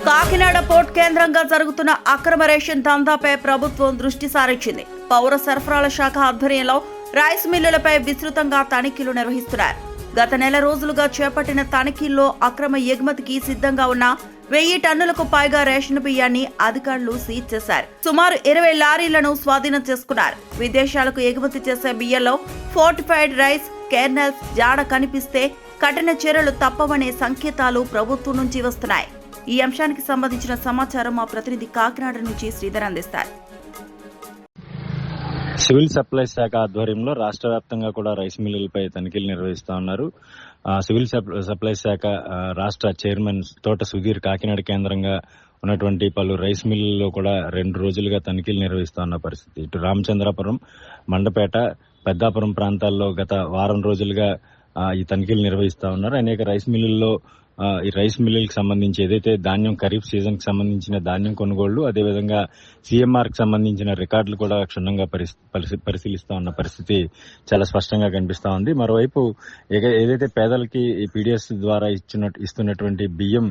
Kakinada port కేంద్రంగా జరుగుతున్న అక్రమ రేషన్ దందాపై ప్రభుత్వం దృష్టి సారించింది. పౌర సరఫరాల శాఖ ఆధ్వర్యంలో రైస్ మిల్లులపై విస్తృతంగా తనిఖీలు నిర్వహిస్తున్నారు. గత నెల రోజులుగా చేపట్టిన తనిఖీల్లో అక్రమ ఎగుమతికి సిద్ధంగా ఉన్న 1000 టన్నులకు పైగా రేషన్ బియ్యాన్ని అధికారులు సీజ్ చేశారు. సుమారు 20 లారీలను స్వాధీనం చేసుకున్నారు. విదేశాలకు ఎగుమతి చేసే బియ్యంలో ఫోర్టిఫైడ్ రైస్ కెర్నల్స్ జాడ కనిపిస్తే కఠిన చర్యలు తప్పవనే సంకేతాలు ప్రభుత్వం నుంచి వస్తున్నాయి. ఈ అంశానికి సంబంధించిన సమాచారం మా ప్రతినిధి కాకినాడ నుంచి శ్రీధర్ అందిస్తారు. సివిల్ సప్లైస్ శాఖ ఆధ్వర్యంలో రాష్ట్ర వ్యాప్తంగా కూడా రైస్ మిల్లులపై తనిఖీలు నిర్వహిస్తా ఉన్నారు. సివిల్ సప్లైస్ శాఖ రాష్ట్ర చైర్మన్ తోట సుధీర్ కాకినాడ కేంద్రంగా ఉన్నటువంటి పలు రైస్ మిల్లుల్లో కూడా 2 రోజులుగా తనిఖీలు నిర్వహిస్తా ఉన్న పరిస్థితి. ఇటు రామచంద్రాపురం, మండపేట, పెద్దాపురం ప్రాంతాల్లో గత వారం రోజులుగా ఈ తనిఖీలు నిర్వహిస్తా ఉన్నారు. అనేక రైస్ మిల్లుల్లో ఈ రైస్ మిల్లులకు సంబంధించి ఏదైతే ధాన్యం ఖరీఫ్ సీజన్ కి సంబంధించిన ధాన్యం కొనుగోళ్లు, అదేవిధంగా సీఎంఆర్ కి సంబంధించిన రికార్డులు కూడా క్షుణ్ణంగా పరిశీలిస్తా ఉన్న పరిస్థితి చాలా స్పష్టంగా కనిపిస్తా ఉంది. మరోవైపు ఏదైతే పేదలకి ఈ పీడీఎస్ ద్వారా ఇస్తున్నటువంటి బియ్యం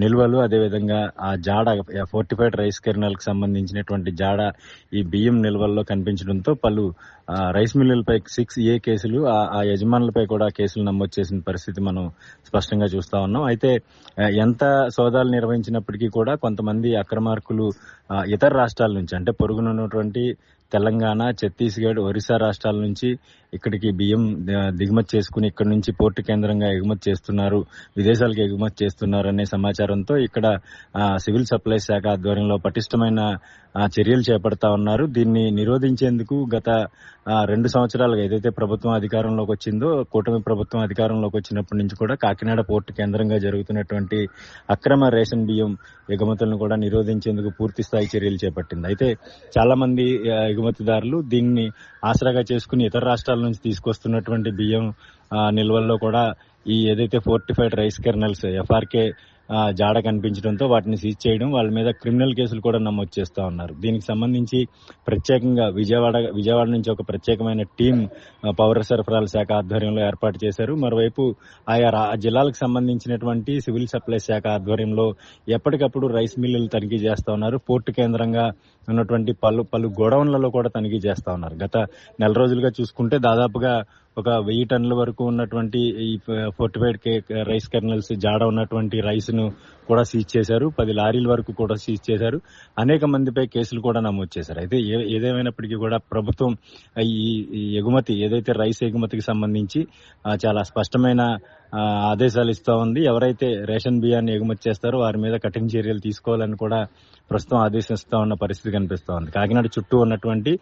నిల్వలు, అదేవిధంగా ఆ జాడ ఫోర్టిఫైడ్ రైస్ కెర్నల్ కి సంబంధించినటువంటి జాడ ఈ బియ్యం నిల్వల్లో కనిపించడంతో పలు రైస్ మిల్లులపై 6A కేసులు, ఆ యజమానులపై కూడా కేసులు నమోదు చేసిన పరిస్థితి మనం స్పష్టంగా చూస్తా ఉన్నాం. అయితే ఎంత సోదాలు నిర్వహించినప్పటికీ కూడా కొంతమంది అక్రమార్కులు ఇతర రాష్ట్రాల నుంచి, అంటే పొరుగునున్నటువంటి తెలంగాణ, ఛత్తీస్గఢ్, ఒరిస్సా రాష్ట్రాల నుంచి ఇక్కడికి బియ్యం దిగుమతి చేసుకుని ఇక్కడి నుంచి పోర్టు కేంద్రంగా ఎగుమతి చేస్తున్నారు, విదేశాలకు ఎగుమతి చేస్తున్నారు అనే సమాచారంతో ఇక్కడ సివిల్ సప్లైస్ శాఖ ఆధ్వర్యంలో పటిష్టమైన చర్యలు చేపడతా ఉన్నారు. దీన్ని నిరోధించేందుకు గత 2 సంవత్సరాలుగా ఏదైతే ప్రభుత్వం అధికారంలోకి వచ్చిందో, కూటమి ప్రభుత్వం అధికారంలోకి వచ్చినప్పటి నుంచి కూడా కాకినాడ పోర్టు కేంద్రంగా జరుగుతున్నటువంటి అక్రమ రేషన్ బియ్యం ఎగుమతులను కూడా నిరోధించేందుకు పూర్తి స్థాయి చర్యలు చేపట్టింది. అయితే చాలా మంది ఎగుమతిదారులు దీన్ని ఆసరాగా చేసుకుని ఇతర రాష్ట్రాల నుంచి తీసుకొస్తున్నటువంటి బియ్యం నిల్వల్లో కూడా ఈ ఏదైతే ఫోర్టిఫైడ్ రైస్ కెర్నల్స్ FRK జాడ కనిపించడంతో వాటిని సీజ్ చేయడం, వాళ్ళ మీద క్రిమినల్ కేసులు కూడా నమోదు చేస్తా ఉన్నారు. దీనికి సంబంధించి ప్రత్యేకంగా విజయవాడ నుంచి ఒక ప్రత్యేకమైన టీం పౌర సరఫరాల శాఖ ఆధ్వర్యంలో ఏర్పాటు చేశారు. మరోవైపు ఆయా జిల్లాలకు సంబంధించినటువంటి సివిల్ సప్లైస్ శాఖ ఆధ్వర్యంలో ఎప్పటికప్పుడు రైస్ మిల్లులు తనిఖీ చేస్తా ఉన్నారు. పోర్టు కేంద్రంగా ఉన్నటువంటి పలు గోడౌన్లలో కూడా తనిఖీ చేస్తా ఉన్నారు. గత నెల రోజులుగా చూసుకుంటే దాదాపుగా ఒక 1000 టన్నుల వరకు ఉన్నటువంటి ఈ ఫోర్టిఫైడ్ రైస్ కెర్నల్స్ జాడ ఉన్నటువంటి రైస్ ను కూడా సీజ్ చేశారు. 10 లారీల వరకు కూడా సీజ్ చేశారు. అనేక మందిపై కేసులు కూడా నమోదు చేశారు. అయితే ఏదేమైనప్పటికీ కూడా ప్రభుత్వం ఈ ఎగుమతి ఏదైతే రైస్ ఎగుమతికి సంబంధించి చాలా స్పష్టమైన ఆదేశాలు ఇస్తా ఉంది. ఎవరైతే రేషన్ బియ్యాన్ని ఎగుమతి చేస్తారో వారి మీద కఠిన చర్యలు తీసుకోవాలని కూడా ప్రస్తుతం ఆదేశిస్తా ఉన్న పరిస్థితి కనిపిస్తా ఉంది. కాకినాడ చుట్టూ ఉన్నటువంటి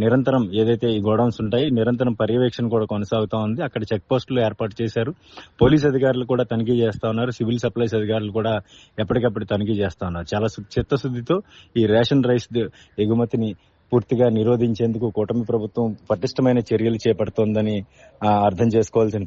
నిరంతరం ఏదైతే ఈ గోడౌన్స్ ఉంటాయి, నిరంతరం పర్యవేక్షణ కూడా కొనసాగుతా ఉంది. అక్కడ చెక్ పోస్టులు ఏర్పాటు చేశారు. పోలీస్ అధికారులు కూడా తనిఖీ చేస్తా ఉన్నారు. సివిల్ సప్లైస్ అధికారులు కూడా ఎప్పటికప్పుడు తనిఖీ చేస్తా ఉన్నారు. చాలా చిత్తశుద్దితో ఈ రేషన్ రైస్ ఎగుమతిని పూర్తిగా నిరోధించేందుకు కూటమి ప్రభుత్వం పటిష్టమైన చర్యలు చేపడుతోందని అర్థం చేసుకోవాల్సిన